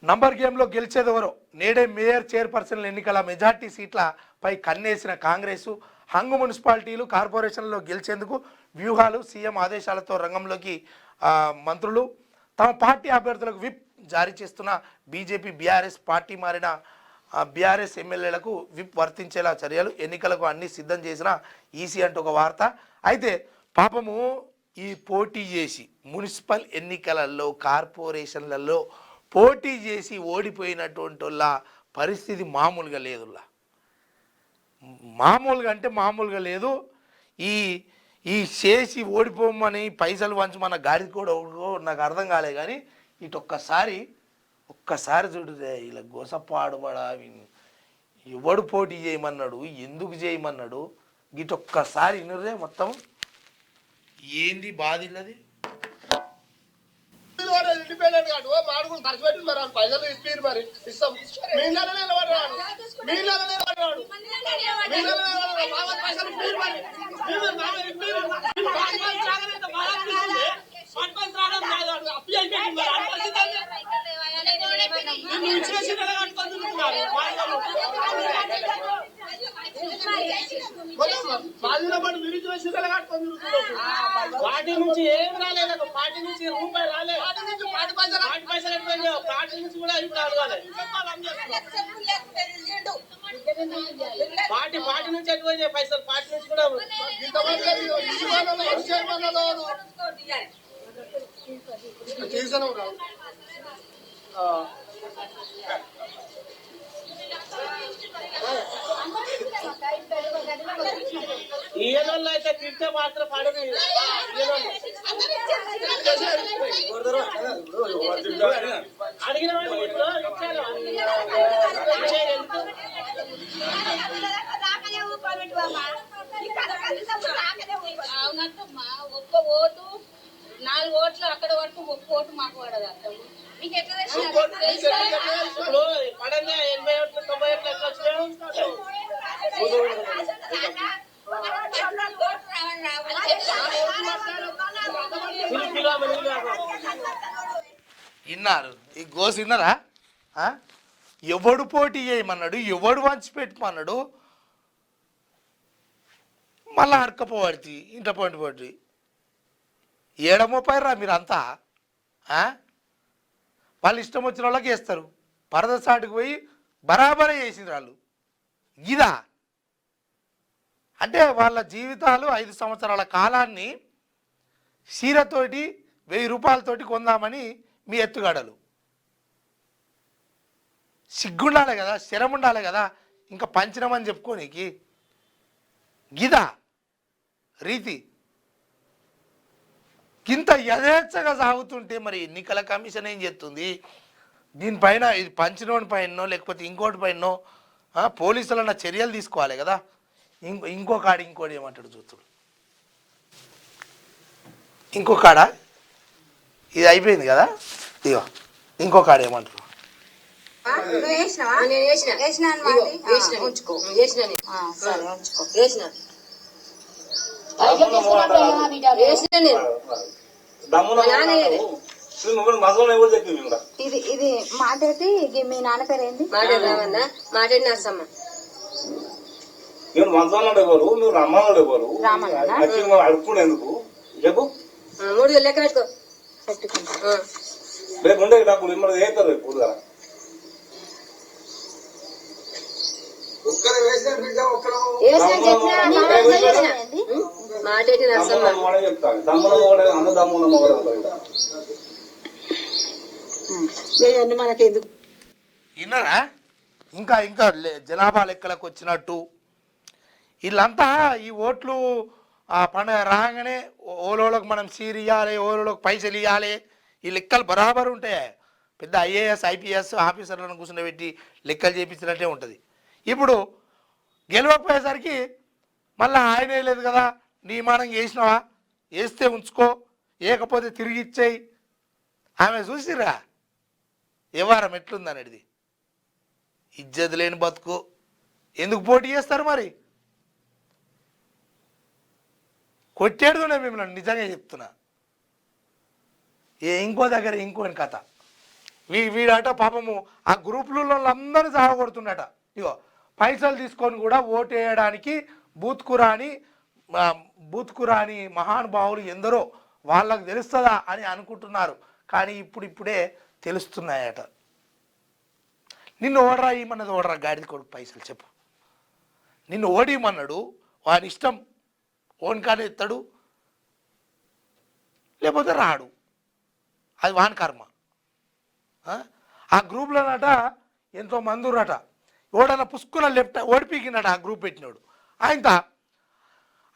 Number గేమ్లో గెలిచేదెవరో నేడే mayor చైర్పర్సన్ల ఎన్నికల మెజార్టీ సీట్లపై కన్నేసిన కాంగ్రెసు హంగు మున్సిపాలిటీలు కార్పొరేషన్లలో గెలిచేందుకు వ్యూహాలు సీఎం ఆదేశాలతో రంగంలోకి మంత్రులు తమ పార్టీ అభ్యర్థులకు విప్ జారీ చేస్తున్న బీజేపీ బీఆర్ఎస్ పార్టీ మారిన బీఆర్ఎస్ ఎమ్మెల్యేలకు విప్ వర్తించేలా చర్యలు ఎన్నికలకు అన్ని సిద్ధం చేసిన ఈసీ అంటూ ఒక వార్త. అయితే పాపము ఈ పోటీ చేసి మున్సిపల్ ఎన్నికలలో కార్పొరేషన్లలో పోటీ చేసి ఓడిపోయినటువంటి వాళ్ళ పరిస్థితి మామూలుగా లేదులా, మామూలుగా అంటే మామూలుగా లేదు. ఈ ఈ చేసి ఓడిపోమని పైసలు వంచి మన గాడి కూడా నాకు అర్థం కాలే. కానీ ఇటు ఒక్కసారి చూడుదే ఇలా గోసపాడుబడా ఎవడు పోటీ చేయమన్నాడు, ఎందుకు చేయమన్నాడు, ఇటు ఒక్కసారి వినరే మొత్తం ఏంది బాధిల్లది. ఇండిపెండెంట్ కాదు మాడుకుని ఖర్చు పెట్టి మరి పైసలు ఇస్తారు మరి ఇస్తాం. మీ నెలనే పడ్డాడు పైసలు పార్టీ నుంచి ఏం రాలేదు, పార్టీ నుంచి రూపాయి రాలేదు, పార్టీ పైసలు పార్టీ నుంచి కూడా ఇప్పుడు అడగాలి. పార్టీ నుంచి ఎటువంటి పైసలు పార్టీ నుంచి కూడా ఈయనోళ్ళు అయితే తింటే మాత్రం పడదు. అడిగిన అవునమ్మా, ఒక్క ఓటు 4 ఓట్లు అక్కడ వరకు ఒక్క ఓటు మాకు పడదు. మీకు ఎట్లా ఇప్పుడు పడంగా 80 ఓట్లు 90 ఓట్లు ఎట్లా వచ్చినాయి? విన్నారు ఈ గోసి విన్నారా? ఎవడు పోటీ చేయమన్నాడు, ఎవడు వంచి పెట్టమన్నాడు, మళ్ళా అడకపోబడి ఇంట పోటీ ఏడమోపాయిరా మీరంతా. వాళ్ళు ఇష్టం వచ్చిన వాళ్ళకి వేస్తారు, పరదసాటుకు పోయి బరాబరే చేసింది వాళ్ళు. ఇదా అంటే వాళ్ళ జీవితాలు 5 సంవత్సరాల కాలాన్ని చీరతోటి 1000 రూపాయలతోటి కొందామని మీ ఎత్తుగాడలు. సిగ్గుండాలి కదా, శరం ఉండాలి కదా, ఇంకా పంచినమని చెప్పుకోనికి గిదా రీతి. ఇంత యథేచ్ఛగా సాగుతుంటే మరి ఎన్నికల కమిషన్ ఏం చేస్తుంది దీనిపైన? ఇది పంచినోని పైనో లేకపోతే ఇంకోటి పైనో పోలీసులన్న చర్యలు తీసుకోవాలి కదా. ఇంకోటి ఏమంటాడు చూస్తుడు, ఇంకొకాడ ఇది అయిపోయింది కదా, ఇగో ఇంకొకాడ ఏమంటారు. ఇది మాటేటి మీ నాన్న పేరు ఏంటి? మాటేటి నరసమ్మ. మంచాలు ఎవరు, నువ్వు రమ్మన్నాడు ఎవరు, అడుక్కునేందుకు చెప్పు. 3 లెక్క పెట్టుకో. రేపు ఉండే డబ్బులు ఇమ్మడి వేస్తారు రేపు కూడగా. మాటేటి నరసమ్మ చెప్తాను. తమ్ముడు అన్నదమ్ముల మనకెందుకు విన్నారా? ఇంకా జనాభా లెక్కలకు వచ్చినట్టు వీళ్ళంతా ఈ ఓట్లు పండుగ రాగానే ఓలోళ్ళకి మనం సీరు ఇవ్వాలి, ఓలోళ్ళకి పైసలు ఇవ్వాలి, ఈ లెక్కలు బరాబరు ఉంటాయి. పెద్ద ఐఏఎస్ ఐపీఎస్ ఆఫీసర్లను కూర్చుండబెట్టి లెక్కలు చేయించినట్టే ఉంటుంది. ఇప్పుడు గెలవకపోయేసరికి మళ్ళీ ఆయన వేయలేదు కదా, నియమానం వేసినావా, వేస్తే ఉంచుకో, వేయకపోతే తిరిగి ఇచ్చేయి. ఆమె చూసిరా వ్యవహారం ఎట్లుందనేది. ఇజ్జత్ లేని బతుకు. ఎందుకు పోటీ చేస్తారు మరి? కొట్టేడుగునే మిమ్మల్ని నిజంగా చెప్తున్నా. ఇంకో దగ్గర ఇంకోని కథ. వీడట పాపము ఆ గ్రూపులలో అందరూ సాగొడుతుండట. ఇగో పైసలు తీసుకొని కూడా ఓటు వేయడానికి బూత్కురాని మహానుభావులు ఎందరో వాళ్ళకు తెలుస్తుందా అని అనుకుంటున్నారు. కానీ ఇప్పుడే తెలుస్తున్నాయట. నిన్ను ఓడరా ఇమ్మన్నది ఓడరా గాడిద కొడుకు పైసలు చెప్పు. నిన్ను ఓడిమన్నాడు, వాని ఇష్టం, ఓన్ కానీ ఎత్తాడు లేకపోతే రాడు, అది వాని కర్మ. ఆ గ్రూప్లోనట ఎంతో మంది ఉరట. ఓడన పుష్కున లెఫ్ట్ ఓడిపీకినట ఆ గ్రూప్ పెట్టినాడు. ఆయనత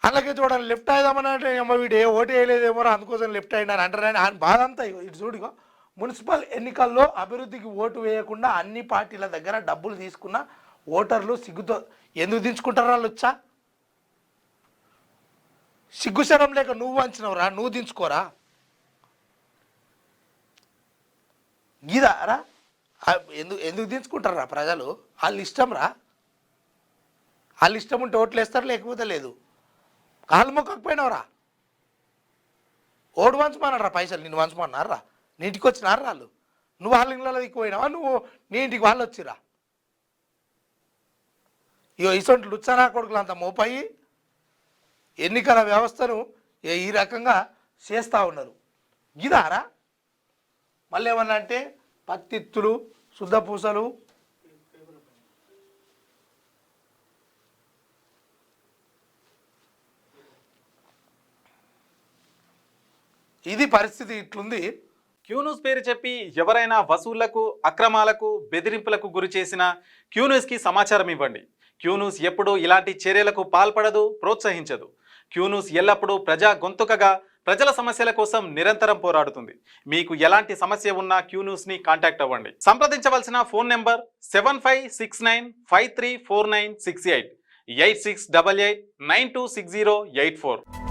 అలాగే చూడాలి లెఫ్ట్ అయిదామని అంటే ఏమో వీడు ఓటు వేయలేదేమో అందుకోసం లెఫ్ట్ అయినారు అంటారని ఆయన బాధ అంతా. ఇటు చూడిగో మున్సిపల్ ఎన్నికల్లో అభివృద్ధికి ఓటు వేయకుండా అన్ని పార్టీల దగ్గర డబ్బులు తీసుకున్న ఓటర్లు సిగ్గుతో ఎందుకు దించుకుంటారు? వాళ్ళు వచ్చా సిగ్గుశరం లేక నువ్వు వంచినవురా, నువ్వు దించుకోరా గీదారా? ఎందుకు దించుకుంటారా ప్రజలు? వాళ్ళు ఇష్టం రా, వాళ్ళు ఇష్టం ఉంటే ఓట్లు వేస్తారు, లేకపోతే లేదు. కాళ్ళు మొక్కకపోయినావురా, ఓటు వంచమన్నారా పైసలు, నిన్ను వంచమన్నారా? నీ ఇంటికి వచ్చినారా వాళ్ళు? నువ్వు వాళ్ళ ఇళ్ళలో దిక్కుపోయినావా? నువ్వు నీ ఇంటికి వాళ్ళు వచ్చిరా? ఇగో ఇసొంటి లుచ్చనా కొడుకులు అంత మోపాయి ఎన్నికల వ్యవస్థను ఈ రకంగా చేస్తూ ఉన్నారు. గిదారా? మళ్ళీ ఏమన్నా అంటే పత్తిత్తులు, శుద్ధపూసలు, ఇది పరిస్థితి ఇట్లుంది. క్యూన్యూస్ పేరు చెప్పి ఎవరైనా వసూళ్లకు, అక్రమాలకు, బెదిరింపులకు గురి చేసిన క్యూన్యూస్కి సమాచారం ఇవ్వండి. క్యూన్యూస్ ఎప్పుడూ ఇలాంటి చర్యలకు పాల్పడదు, ప్రోత్సహించదు. క్యూన్యూస్ ఎల్లప్పుడూ ప్రజా గొంతుకగా ప్రజల సమస్యల కోసం నిరంతరం పోరాడుతుంది. మీకు ఎలాంటి సమస్య ఉన్నా క్యూన్యూస్ని కాంటాక్ట్ అవ్వండి. సంప్రదించవలసిన ఫోన్ నెంబర్ 7569534968 8688926084.